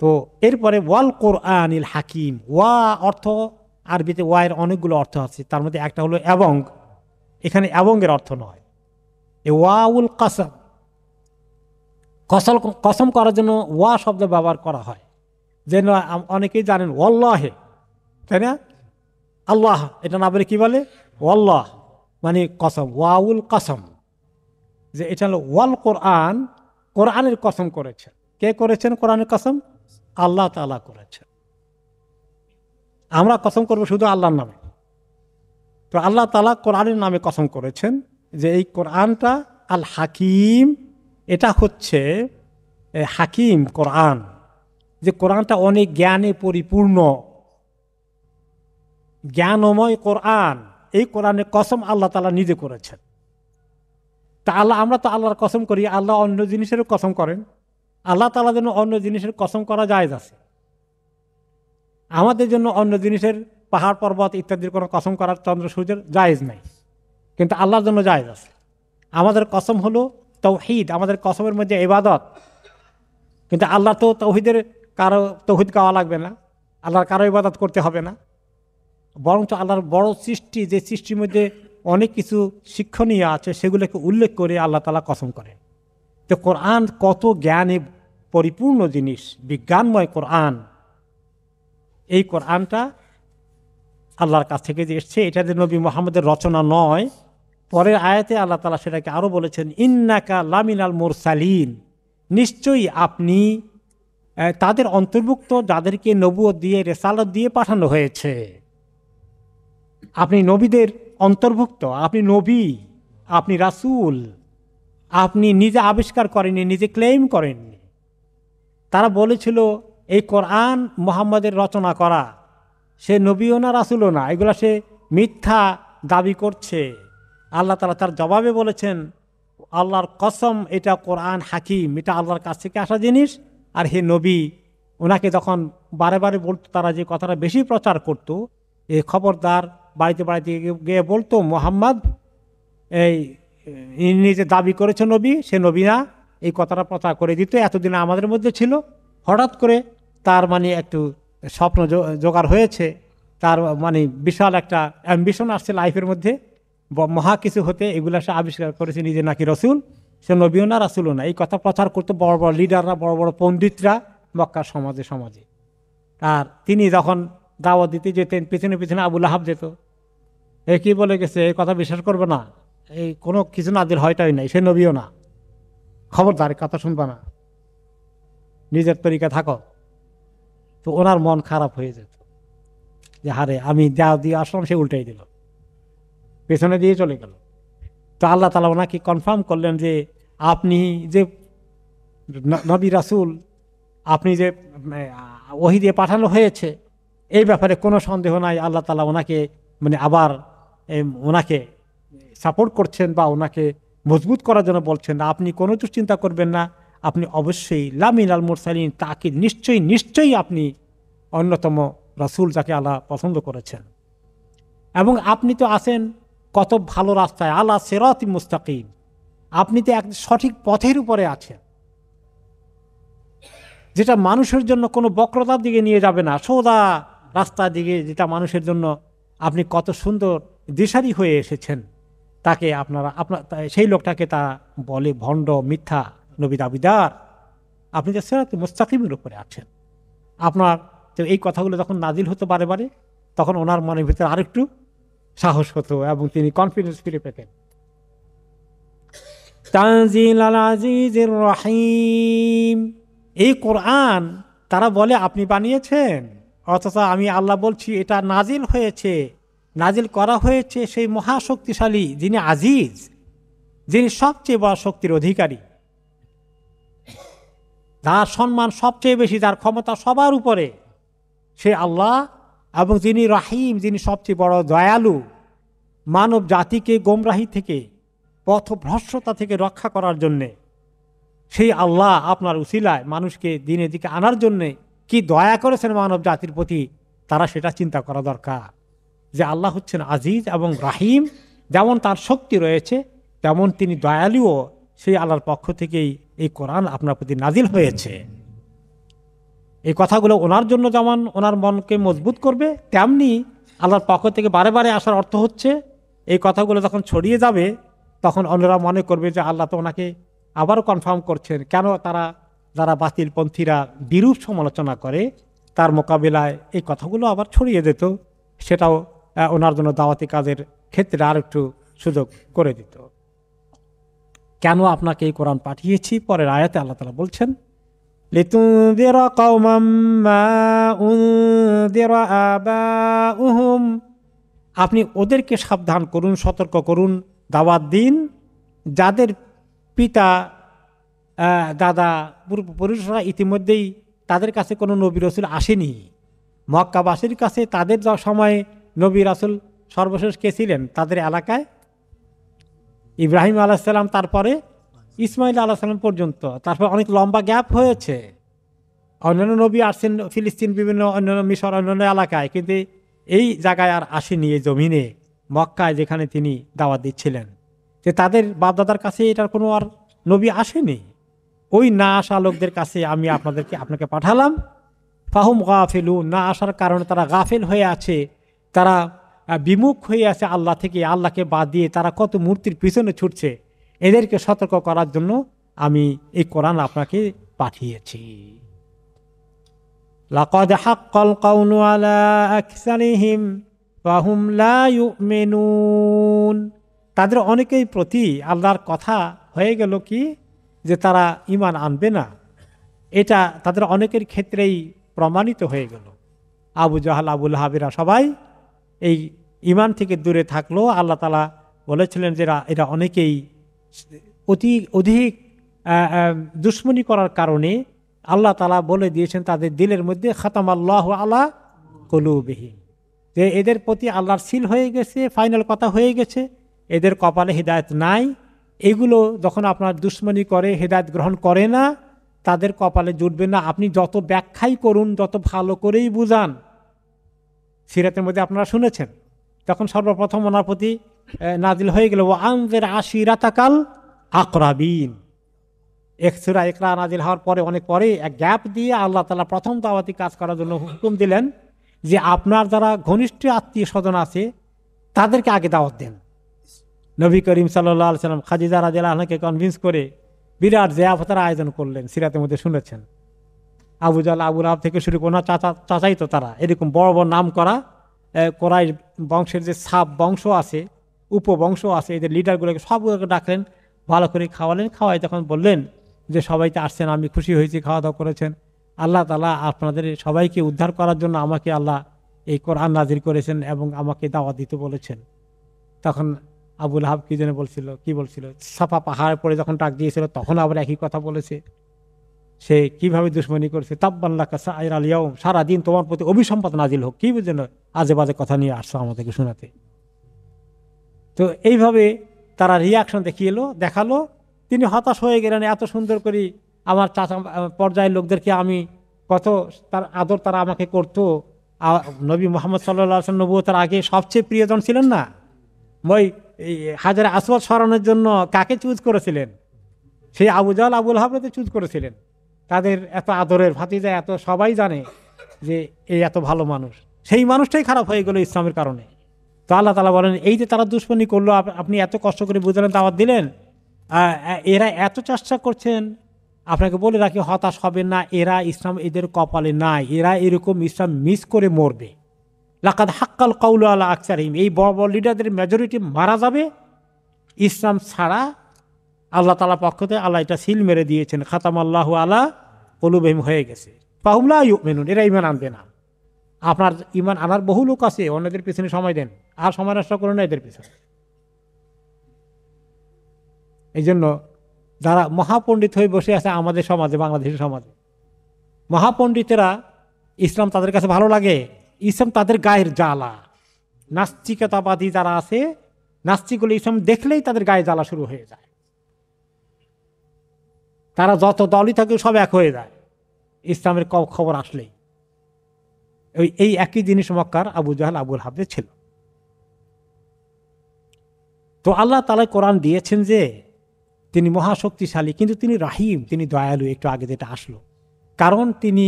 তো এরপরে ওয়াল কোরআনিল হাকিম, ওয়া অর্থ আরবিতে ওয়ার অনেকগুলো অর্থ আছে, তার মধ্যে একটা হলো এবং। এখানে এবং এর অর্থ নয়, এ ওয়াউল কাসম, কসম করার জন্য ওয়া শব্দ ব্যবহার করা হয়। যেন অনেকেই জানেন ওয়াল্লাহে, তাই না? আল্লাহ এটা না বলে কি বলে? ওয়াল্লাহ, মানে কসম, ওয়াউল কসম, যে এটা হলো ওয়াল কোরআন, কোরআনের কসম করেছেন। কে করেছেন কোরআনের কসম? আল্লাহ তাআলা করেছেন। আমরা কসম করবো শুধু আল্লাহর নামে, তো আল্লাহ তাআলা কোরআনের নামে কসম করেছেন যে এই কোরআনটা আল হাকিম, এটা হচ্ছে হাকিম কোরআন, যে কোরআনটা অনেক জ্ঞানে পরিপূর্ণ, জ্ঞানময় কোরআন। এই কোরআনের কসম আল্লাহ তাআলা নিজে করেছেন। তা আল্লাহ, আমরা তো আল্লাহর কসম করি, আল্লাহ অন্য জিনিসেরও কসম করেন। আল্লাহ তাআলার জন্য অন্য জিনিসের কসম করা জায়েজ আছে, আমাদের জন্য অন্য জিনিসের পাহাড় পর্বত ইত্যাদির কোনো কসম করার, চন্দ্র সূর্যের জায়েজ নাই, কিন্তু আল্লাহর জন্য জায়েজ আছে। আমাদের কসম হলো তাওহীদ, আমাদের কসমের মধ্যে ইবাদত, কিন্তু আল্লাহ তো তাওহীদের, কারো তাওহীদ গাওয়া লাগবে না, আল্লাহর কারো ইবাদত করতে হবে না, বরঞ্চ আল্লাহর বড় সৃষ্টি, যে সৃষ্টির মধ্যে অনেক কিছু শিক্ষণীয় আছে, সেগুলোকে উল্লেখ করে আল্লাহ তাআলা কসম করেন। তো কোরআন কত জ্ঞানে পরিপূর্ণ জিনিস, বিজ্ঞানময় কোরআন। এই কোরআনটা আল্লাহর কাছ থেকে যে এসছে, এটা যে নবী মুহাম্মদের রচনা নয়। পরের আয়াতে আল্লাহ তাআলা সেটাকে আরো বলেছেন, ইন্নাকা লামিনাল মুরসালিন, নিশ্চয়ই আপনি তাদের অন্তর্ভুক্ত যাদেরকে নবুয়ত দিয়ে, রিসালাত দিয়ে পাঠানো হয়েছে। আপনি নবীদের অন্তর্ভুক্ত, আপনি নবী, আপনি রাসূল। আপনি নিজে আবিষ্কার করেননি, নিজে ক্লেম করেননি। তারা বলেছিল এই কোরআন মুহাম্মাদের রচনা করা, সে নবীও না রাসূলও না, এগুলা সে মিথ্যা দাবি করছে। আল্লাহ তাআলা তার জবাবে বলেছেন, আল্লাহর কসম, এটা কোরআন হাকিম, এটা আল্লাহর কাছ থেকে আসা জিনিস। আর হে নবী, ওনাকে যখন বারে বারে বলতো, তারা যে কথাটা বেশি প্রচার করত, এই খবরদার, বাড়িতে বাড়িতে গিয়ে বলতো মুহাম্মদ এই নিজে দাবি করেছে নবী, সে নবী না, এই কথাটা প্রচার করে দিত। এতদিন আমাদের মধ্যে ছিল, হঠাৎ করে তার মানে একটু স্বপ্ন জোগাড় হয়েছে, তার মানে বিশাল একটা অ্যাম্বিশন আসছে লাইফের মধ্যে, মহা কিছু হতে, এগুলা সে আবিষ্কার করেছে নিজে নাকি রসুল, সে নবীও না রাসূলও না। এই কথা প্রচার করতে বড় বড় লিডাররা, বড় বড় পণ্ডিতরা মক্কার সমাজে সমাজে। আর তিনি যখন দাওয়াত দিতে যেতেন, পিছনে পিছনে আবু লাহাব যেত, এ কি বলে গেছে, এই কথা বিশ্বাস করবে না, এই কোনো কিছু নাজিল হয়টাই নাই, সে নবীও না, খবরদার কথা শুনবা না, নিজের তরিকা থাকো। তো ওনার মন খারাপ হয়ে যেত যে হারে, আমি যা দিয়ে আসলাম সে উল্টাই দিল, পেছনে দিয়ে চলে গেল। তো আল্লাহ তাআলা ওনাকে কনফার্ম করলেন যে আপনি যে নবী রাসূল, আপনি যে ওহী দিয়ে পাঠানো হয়েছে, এই ব্যাপারে কোনো সন্দেহ নাই। আল্লাহ তাআলা ওনাকে মানে আবার ওনাকে সাপোর্ট করছেন বা ওনাকে মজবুত করার জন্য বলছেন, আপনি কোনো দুশ্চিন্তা করবেন না, আপনি অবশ্যই লামিনাল মুরসালিন, তাকে নিশ্চয়ই নিশ্চয়ই আপনি অন্যতম রাসূল যাকে আল্লাহ পছন্দ করেছেন, এবং আপনি তো আছেন কত ভালো রাস্তায়, আলা সিরাতি মুস্তাকিম, আপনি তো এক সঠিক পথের উপরে আছেন, যেটা মানুষের জন্য কোনো বক্রতার দিকে নিয়ে যাবে না, সোজা রাস্তার দিকে, যেটা মানুষের জন্য আপনি কত সুন্দর দিশারি হয়ে এসেছেন। তাকে আপনার সেই লোকটাকে তা বলে ভণ্ড, মিথ্যা নবী দাবিদার। আপনি যে সিরাত মুস্তাকিমের উপরে আছেন। আপনার তো এই কথাগুলো যখন নাজিল হতো বারে বারে, তখন ওনার মনের ভিতরে আরেকটু সাহস হতো এবং তিনি কনফিডেন্স ফিরে পেতেন। তানজিলাল আজিজির রহিম, এই কোরআন তারা বলে আপনি বানিয়েছেন, অথচ আমি আল্লাহ বলছি এটা নাজিল হয়েছে, নাজিল করা হয়েছে সেই মহাশক্তিশালী যিনি আজিজ, যিনি সবচেয়ে বড় শক্তির অধিকারী, যার সম্মান সবচেয়ে বেশি, যার ক্ষমতা সবার উপরে, সে আল্লাহ। এবং যিনি রাহিম, যিনি সবচেয়ে বড় দয়ালু, মানব জাতিকে গোমরাহি থেকে, পথভ্রষ্টতা থেকে রক্ষা করার জন্যে সেই আল্লাহ আপনার উসিলায় মানুষকে দিনের দিকে আনার জন্যে কি দয়া করেছেন মানব জাতির প্রতি, তারা সেটা চিন্তা করা দরকার যে আল্লাহ হচ্ছেন আজিজ এবং রাহিম। যেমন তার শক্তি রয়েছে তেমন তিনি দয়ালুও। সেই আল্লাহর পক্ষ থেকেই এই কোরআন আপনার প্রতি নাজিল হয়েছে। এই কথাগুলো ওনার জন্য যেমন ওনার মনকে মজবুত করবে, তেমনি আল্লাহর পক্ষ থেকে বারে বারে আসার অর্থ হচ্ছে এই কথাগুলো যখন ছড়িয়ে যাবে তখন অন্যরা মনে করবে যে আল্লাহ তো ওনাকে আবারও কনফার্ম করছেন। কেন তারা যারা বাতিলপন্থীরা বিরূপ সমালোচনা করে তার মোকাবিলায় এই কথাগুলো আবার ছড়িয়ে যেত, সেটাও ওনার জন্য দাওয়াতি কাজের ক্ষেত্রে আর একটু সুযোগ করে দিত। কেন আপনাকে এই কোরআন পাঠিয়েছি, পরের আয়াতে আল্লাহ তাআলা বলছেন লিতুনযিরা কওমান মা উনযিরা আবাউহুম, আপনি ওদেরকে সাবধান করুন, সতর্ক করুন, দাওয়াত দিন যাদের পিতা দাদা পূর্বপুরুষরা ইতিমধ্যেই তাদের কাছে কোনো নবী রাসূল আসেনি। মক্কাবাসীর কাছে তাদের সময় নবী রাসূল সর্বশেষ কে ছিলেন তাদের এলাকায়? ইব্রাহিম আলাইহিস সালাম, তারপরে ইসমাইল আলাইহিস সালাম পর্যন্ত। তারপর অনেক লম্বা গ্যাপ হয়েছে। অন্যান্য নবী আসছেন ফিলিস্তিন, বিভিন্ন অন্যান্য মিশর, অন্যান্য এলাকায়, কিন্তু এই জায়গায় আর আসেনি, এই জমিনে মক্কায় যেখানে তিনি দাওয়াত দিচ্ছিলেন। যে তাদের বাপদাদার কাছে এটার কোনো আর নবী আসেনি। ওই না আসা লোকদের কাছে আমি আপনাকে পাঠালাম। ফাহুম গাফিলুন, না আসার কারণে তারা গাফিল হয়ে আছে, তারা বিমুখ হয়ে আছে আল্লাহ থেকে। আল্লাহকে বাদ দিয়ে তারা কত মূর্তির পিছনে ছুটছে, এদেরকে সতর্ক করার জন্য আমি এই কোরআন আপনাকে পাঠিয়েছি। লাকাদ হাক্কাল কাউলু আলা আকসারিহিম ফাহুম লা ইউমিনুন, তাদের অনেকেই প্রতি আল্লাহর কথা হয়ে গেল কি যে তারা ঈমান আনবে না। এটা তাদের অনেকের ক্ষেত্রেই প্রমাণিত হয়ে গেল। আবু জাহাল, আবু লাহাবেরা সবাই এই ঈমান থেকে দূরে থাকলো। আল্লাহ তাআলা বলেছিলেন যে এরা অনেকেই অধিক দুশমনী করার কারণে আল্লাহ তাআলা বলে দিয়েছেন তাদের দিলের মধ্যে খাতামাল্লাহু আলা কুলুবিহিম, যে এদের প্রতি আল্লাহর সিল হয়ে গেছে, ফাইনাল কথা হয়ে গেছে, এদের কপালে হিদায়াত নাই। এগুলো যখন আপনার দুশমনী করে, হিদায়াত গ্রহণ করে না, তাদের কপালে জুটবে না। আপনি যত ব্যাখ্যাই করুন, যত ভালো করেই বুঝান, সিরাতের মধ্যে আপনারা শুনেছেন, তখন সর্বপ্রথম ওনার প্রতি নাজিল হয়ে গেল ও আনজির আশিরাতাকাল আকরাবিন। সূরা ইকরা নাজিল হওয়ার পরে অনেক পরে এক গ্যাপ দিয়ে আল্লাহ তাআলা প্রথম দাওয়াতি কাজ করার জন্য হুকুম দিলেন যে আপনার যারা ঘনিষ্ঠ আত্মীয় স্বজন আছে তাদেরকে আগে দাওয়াত দেন। নবী করিম সাল্লাল্লাহু আলাইহি ওয়াসাল্লাম খাদিজা রাদিয়াল্লাহু আনহাকে কনভিন্স করে বিরাট জিয়াফতের আয়োজন করলেন, সিরাতের মধ্যে শুনেছেন। আবু জাহল, আবু লাহাব থেকে শুরু করে চাচাই তো তারা, এরকম বড় বড় নাম করা কোরাইশ বংশের যে সাব বংশ আছে, উপবংশ আছে, এদের লিডারগুলোকে সবগুলোকে ডাকলেন, ভালো করে খাওয়ালেন। খাওয়াই তখন বললেন যে সবাই তো আসছেন, আমি খুশি হয়েছি, খাওয়া দাওয়া করেছেন। আল্লাহ তাআলা আপনাদের সবাইকে উদ্ধার করার জন্য আমাকে আল্লাহ এই কোরআন নাজিল করেছেন এবং আমাকে দাওয়াত দিতে বলেছেন। তখন আবু লাহাব কি বলছিল, সাফা পাহাড় পরে যখন ডাক দিয়েছিল তখন আবার একই কথা বলেছে। সে কিভাবে দুশমনী করেছে, তাব্বান লাকা সাইরাল ইয়াউম, সারাদিন তোমার প্রতি অভিসম্পাদ নাজিল হোক, কি বুঝলেন আজে বাজে কথা নিয়ে আসছো আমাদেরকে শোনাতে। তো এইভাবে তারা রিয়াকশন দেখালো। তিনি হতাশ হয়ে গেলেন, এত সুন্দর করে আমার চাচা পর্যায়ের লোকদেরকে আমি কত তার আদর তারা আমাকে করতো। নবী মুহাম্মদ সাল্লাল্লাহু আলাইহি ওয়াসাল্লাম নবুয়তের আগে সবচেয়ে প্রিয়জন ছিলেন না? ওই হাজারে আসওয়াদ সরানোর জন্য কাকে চুজ করেছিলেন? সেই আবু জাহল, আবু লাহাবকে চুজ করেছিলেন। তাদের এত আদরের ভাতিজা, এত সবাই জানে যে এই এত ভালো মানুষ, সেই মানুষটাই খারাপ হয়ে গেল ইসলামের কারণে। তো আল্লাহ তাআলা বলেন এই যে তারা দুশমনী করলো, আপনি এত কষ্ট করে বুঝালেন, দাওয়াত দিলেন, এরা এত চেষ্টা করছেন, আপনাকে বলে রাখি হতাশ হবেন না। এরা ইসলাম এদের কপালে নাই, এরা এরকম ইসলাম মিস করে মরবে। লাকাদ হাক্কাল কাউলু আলা আকসারিহিম, এই বড় বড় লিডারদের মেজরিটি মারা যাবে ইসলাম ছাড়া। আল্লাহ তাআলা পক্ষ থেকে আল্লাহ এটা সিল মেরে দিয়েছেন, খাতামাল্লাহু আলা কুলুবিহিম হয়ে গেছে, ফাহুম লা ইউমিনুন, এরা ঈমান আনবে না। আপনার ঈমান আনার বহু লোক আছে, অন্যদের পিছনে সময় দেন, আর সময় নষ্ট করেন না এদের পিছনে। এই জন্য যারা মহাপণ্ডিত হয়ে বসে আছে আমাদের সমাজে, বাংলাদেশের সমাজে, মহাপণ্ডিতেরা ইসলাম তাদের কাছে ভালো লাগে, ইসলাম তাদের গায়ের জ্বালা। নাস্তিকতাবাদী যারা আছে, নাস্তিকগুলো ইসলাম দেখলেই তাদের গায়ে জ্বালা শুরু হয়ে যায়। তারা যত দলই থাকে সব এক হয়ে যায় ইসলামের খবর আসলেই। এই একই জিনিস মক্কার আবু জাহল আবুল হাবদের ছিল। তো আল্লাহ তাআলা কোরআন দিয়েছেন যে তিনি মহাশক্তিশালী, কিন্তু তিনি রাহিম, তিনি দয়ালু। একটু আগে যেটা আসলো, কারণ তিনি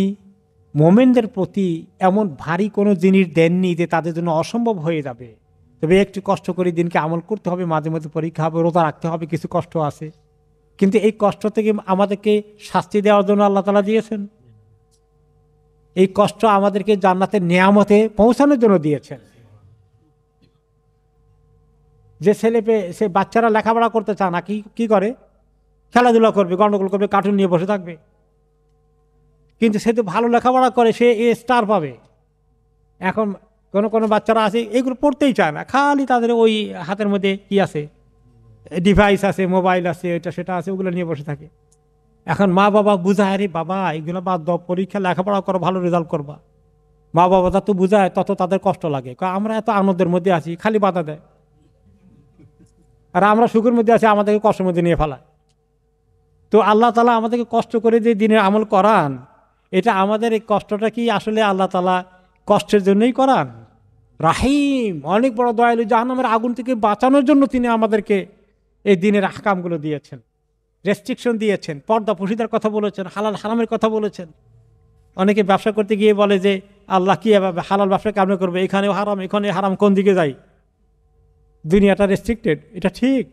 মোমেনদের প্রতি এমন ভারী কোনো জিনিস দেননি যে তাদের জন্য অসম্ভব হয়ে যাবে। তবে একটু কষ্ট করে দিনকে আমল করতে হবে, মাঝে মাঝে পরীক্ষা হবে, রোজা রাখতে হবে, কিছু কষ্ট আছে, কিন্তু এই কষ্ট থেকে আমাদেরকে শাস্তি দেওয়ার জন্য আল্লাহ তাআলা দিয়েছেন। এই কষ্ট আমাদেরকে জান্নাতের নিয়ামতে পৌঁছানোর জন্য দিয়েছেন। যে সে বাচ্চারা লেখাপড়া করতে চায় না, কি করে? খেলাধুলা করবে, গন্ডগোল করবে, কার্টুন নিয়ে বসে থাকবে। কিন্তু সে তো ভালো লেখাপড়া করে, সে স্টার পাবে। এখন কোনো বাচ্চারা আছে এগুলো পড়তেই চায় না, খালি তাদের ওই হাতের মধ্যে কি আছে, ডিভাইস আছে, মোবাইল আছে, এটা সেটা আছে, ওগুলো নিয়ে বসে থাকে। এখন মা বাবা বুঝায়, রে বাবা এগুলো বাদ দাও, পরীক্ষা লেখাপড়া করো, ভালো রেজাল্ট করবা। মা বাবা যত বুঝায় তত তাদের কষ্ট লাগে, আমরা এত আনন্দের মধ্যে আছি, খালি বাধা দেয়। আর আমরা সুখের মধ্যে আছি, আমাদেরকে কষ্টের মধ্যে নিয়ে ফেলায়। তো আল্লাহ তাআলা আমাদেরকে কষ্ট করে যে দিনের আমল করান, এটা আমাদের এই কষ্টটা কি আসলে আল্লাহ তাআলা কষ্টের জন্যই করান? রাহিম, অনেক বড় দয়ালু, জাহান্নামের আগুন থেকে বাঁচানোর জন্য তিনি আমাদেরকে এই দিনের আহকামগুলো দিয়েছেন, রেস্ট্রিকশন দিয়েছেন, পর্দা পশিদার কথা বলেছেন, হালাল হারামের কথা বলেছেন। অনেকে ব্যবসা করতে গিয়ে বলে যে আল্লাহ কি হালাল ব্যবসা কেমন করবে, এখানেও হারাম, এখানে হারাম, কোন দিকে যাই? দুনিয়াটা রেস্ট্রিক্টেড, এটা ঠিক।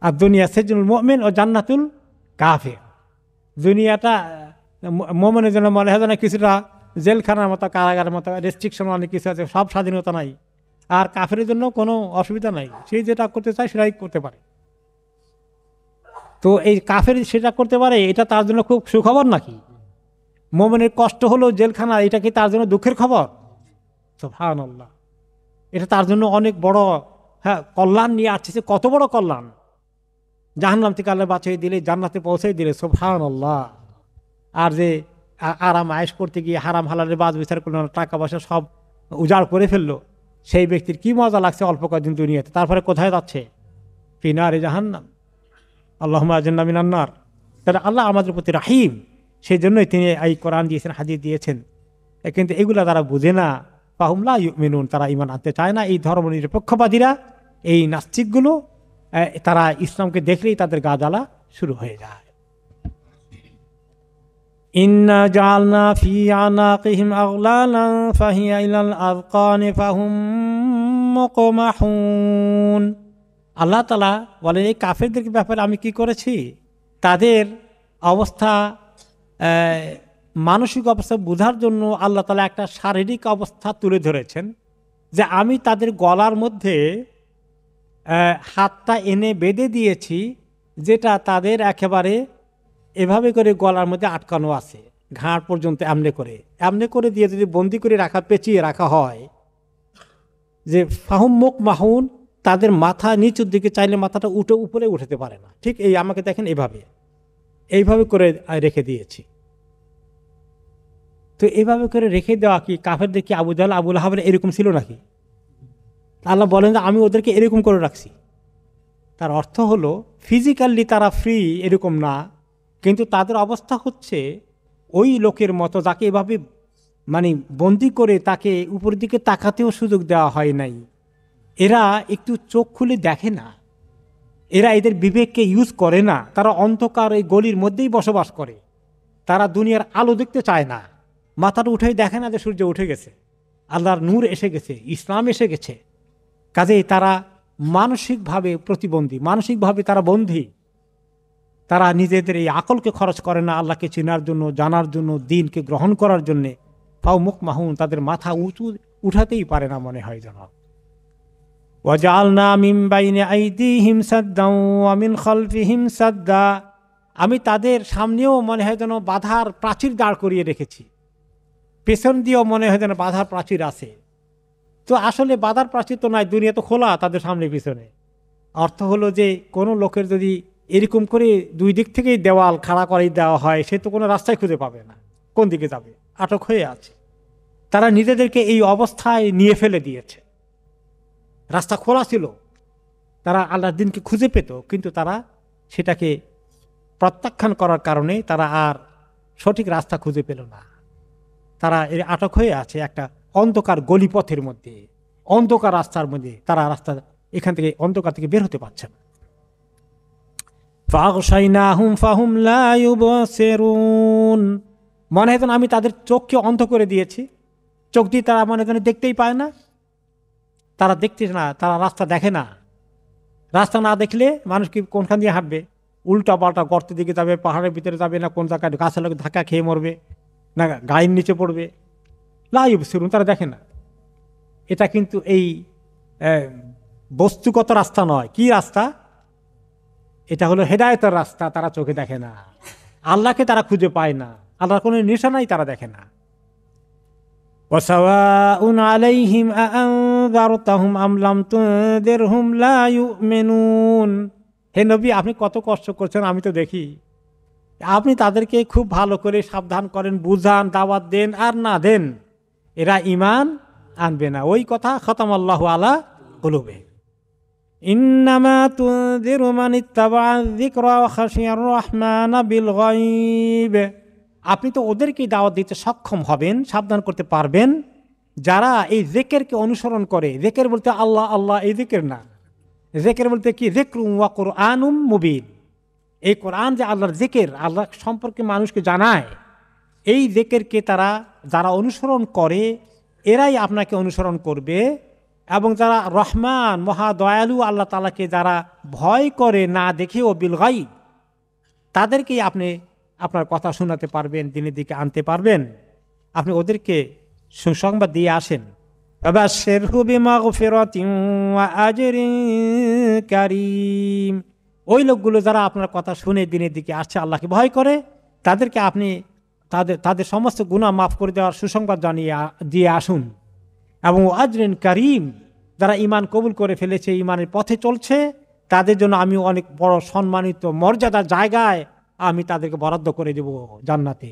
আর দুনিয়া সেজনুল মুমিন ও জান্নাতুল কাফির। দুনিয়াটা মুমিনের জন্য মনে হয় না কিছুটা জেলখানার মতো, কারাগারের মতো, রেস্ট্রিকশন অনেক কিছু আছে, সব স্বাধীনতা নাই। আর কাফেরের জন্য কোনো অসুবিধা নাই, সে যেটা করতে চায় সেটাই করতে পারে। তো এই কাফের সেটা করতে পারে, এটা তার জন্য খুব সুখবর নাকি? মুমিনের কষ্ট হলো জেলখানা, এটা কি তার জন্য দুঃখের খবর? সুবহানাল্লাহ, এটা তার জন্য অনেক বড় কল্যাণ নিয়ে আসছে। কত বড় কল্যাণ! জাহান্নাম থেকে আল্লাহ বাঁচিয়ে দিলে, জান্নাতে পৌঁছে দিলে, সুবহানাল্লাহ। আর যে আরাম আয়েশ করতে গিয়ে হারাম হালালের বাজ বিচার করলো, টাকা পয়সা সব উজাড় করে ফেললো, সেই ব্যক্তির কি মজা লাগছে অল্প কয়েকদিন দুনিয়াতে, তারপরে কোথায় যাচ্ছে? ফিনারে জাহান্নাম। আল্লাহুম্মা আজিরনা মিনান নার। তাহলে আল্লাহ আমাদের প্রতি রাহিম, সেই জন্যই তিনি এই কোরআন দিয়েছেন, হাদিস দিয়েছেন। কিন্তু এগুলা তারা বুঝে না, ফাহুম লা ইউমিনুন, তারা ঈমান আনতে চায় না। এই ধর্মনিরপেক্ষবাদীরা, এই নাস্তিকগুলো, তারা ইসলামকে দেখলেই তাদের গা জ্বালা শুরু হয়ে যায়। ইন্না জাআলনা ফি আনাকিহিম আগলালান ফাহিয়া ইলাল আযকানি ফাহুম মুকমাহুন। আল্লাহ তাআলা বলেন, এই কাফেরদের ব্যাপারে আমি কি করেছি? তাদের অবস্থা, মানসিক অবস্থা বোঝার জন্য আল্লাহ তাআলা একটা শারীরিক অবস্থা তুলে ধরেছেন, যে আমি তাদের গলার মধ্যে হাতটা এনে বেঁধে দিয়েছি, যেটা তাদের একেবারে এভাবে করে গলার মধ্যে আটকানো আছে, ঘাড় পর্যন্ত এমনে করে দিয়ে যদি বন্দি করে রাখা, পেঁচিয়ে রাখা হয়, যে ফাহুম মুকমাহুন, তাদের মাথা নিচুর দিকে চাইলে মাথাটা উপরে উঠাতে পারে না। ঠিক এই আমাকে দেখেন, এইভাবে করে রেখে দিয়েছি। তো এইভাবে করে রেখে দেওয়া কি কাফেরদের কি আবু জাহল আবুল আহাবের এরকম ছিল নাকি? আল্লাহ বলেন যে আমি ওদেরকে এরকম করে রাখছি। তার অর্থ হলো ফিজিক্যালি তারা ফ্রি এরকম না, কিন্তু তাদের অবস্থা হচ্ছে ওই লোকের মতো, যাকে এভাবে মানে বন্দি করে তাকে উপরের দিকে তাকাতেও সুযোগ দেওয়া হয় নাই। এরা একটু চোখ খুলে দেখে না, এরা এদের বিবেককে ইউজ করে না, তারা অন্ধকার এই গলির মধ্যেই বসবাস করে, তারা দুনিয়ার আলো দেখতে চায় না, মাথাটা উঠেই দেখে না যে সূর্য উঠে গেছে, আল্লাহর নূর এসে গেছে, ইসলাম এসে গেছে। কাজেই তারা মানসিকভাবে প্রতিবন্ধী, মানসিকভাবে তারা বন্দী। তারা নিজেদের এই আকলকে খরচ করে না আল্লাহকে চেনার জন্য, জানার জন্য, দ্বীনকে গ্রহণ করার জন্যে। ফাও মুকমাহুন, তাদের মাথা উঠাতেই পারে না, মনে হয় যেন। ওয়াজআলনা মিন বাইনি আইদিহিম সাদ্দাও ওয়া মিন খালফিহিম সাদ্দা, আমি তাদের সামনেও মনে হয় যেন বাধার প্রাচীর দাঁড় করিয়ে রেখেছি, পেছন দিয়েও মনে হয় যেন বাধার প্রাচীর আছে। তো আসলে বাধার প্রাচীর তো নাই, দুনিয়া তো খোলা তাদের সামনে পিছনে। অর্থ হলো যে কোনো লোকের যদি এরকম করে দুই দিক থেকেই দেওয়াল খাড়া করে দেওয়া হয়, সে তো কোনো রাস্তায় খুঁজে পাবে না, কোন দিকে যাবে, আটক হয়ে আছে। তারা নিজেদেরকে এই অবস্থায় নিয়ে ফেলে দিয়েছে। রাস্তা খোলা ছিল, তারা আল্লাহর দিনকে খুঁজে পেত, কিন্তু তারা সেটাকে প্রত্যাখ্যান করার কারণে তারা আর সঠিক রাস্তা খুঁজে পেল না। তারা এর আটক হয়ে আছে একটা অন্ধকার গলিপথের মধ্যে, অন্ধকার রাস্তার মধ্যে। তারা রাস্তা এখান থেকে অন্ধকার থেকে বের হতে পারছে না। মনে হয় আমি তাদের চোখকে অন্ধ করে দিয়েছি, চোখ দিয়ে তারা মনে হয় দেখতেই পায় না, তারা দেখতে না, তারা রাস্তা দেখে না। রাস্তা না দেখলে মানুষ কি কোনখান দিয়ে হাঁটবে? উল্টা পাল্টা গর্তের দিকে যাবে, পাহাড়ের ভিতরে যাবে, না কোন জায়গায় গাছের লোক ধাক্কা খেয়ে মরবে, না গাড়ির নিচে পড়বে। লাইবসিরুন, তারা দেখে না। এটা কিন্তু এই বস্তুগত রাস্তা নয়। কি রাস্তা? এটা হলো হেদায়েতের রাস্তা। তারা চোখে দেখে না, আল্লাহকে তারা খুঁজে পায় না, আল্লাহর কোনো নিশানাই তারা দেখে না। ওয়াসাওয়াউন আলাইহিম আনযারতাহুম আম লাম তুনযিরহুম লা ইউমিনুন। হে নবী, আপনি কত কষ্ট করছেন আমি তো দেখি। আপনি তাদেরকে খুব ভালো করে সাবধান করেন, বুঝান, দাওয়াত দেন আর না দেন, এরা ঈমান আনবে না। ওই কথা খতামাল্লাহু আলা কুলুবিহিম। ইন্নামা তুনযিরু মান ইত্তাবা'a যিকরা ওয়া খাশিয়ার রাহমানা বিল গায়ব। আপনি তো ওদেরকে দাওয়াত দিতে সক্ষম হবেন, সাবধান করতে পারবেন, যারা এই জিকিরকে অনুসরণ করে। জিকির বলতে আল্লাহ আল্লাহ এই জিকির না, জিকির বলতে কি? যিকরুন ওয়া কুরআনুম মুবিন। এই কোরআন যে আল্লাহর জিকির, আল্লাহ সম্পর্কে মানুষকে জানায়, এই জিকিরকে তারা যারা অনুসরণ করে এরাই আপনাকে অনুসরণ করবে। এবং যারা রহমান মহা দয়ালু আল্লাহ তাআলাকে যারা ভয় করে না দেখেও বিল গায়ব, তাদেরকেই আপনি আপনার কথা শোনাতে পারবেন, দিনের দিকে আনতে পারবেন। আপনি ওদেরকে সুসংবাদ দিয়ে আসেন। ফাবাশশিরহু বিমাগফিরাতিন ওয়া আজরিন কারীম। ওই লোকগুলো যারা আপনার কথা শুনে দিনের দিকে আসছে, আল্লাহকে ভয় করে, তাদেরকে আপনি তাদের সমস্ত গুনাহ মাফ করে দেওয়ার সুসংবাদ জানিয়ে দিয়ে আসুন। এবং আজরিন কারীম, যারা ঈমান কবুল করে ফেলেছে, ঈমানের পথে চলছে, তাদের জন্য আমি অনেক বড় সম্মানিত মর্যাদার জায়গায় আমি তাদেরকে বরাদ্দ করে দেব জান্নাতে।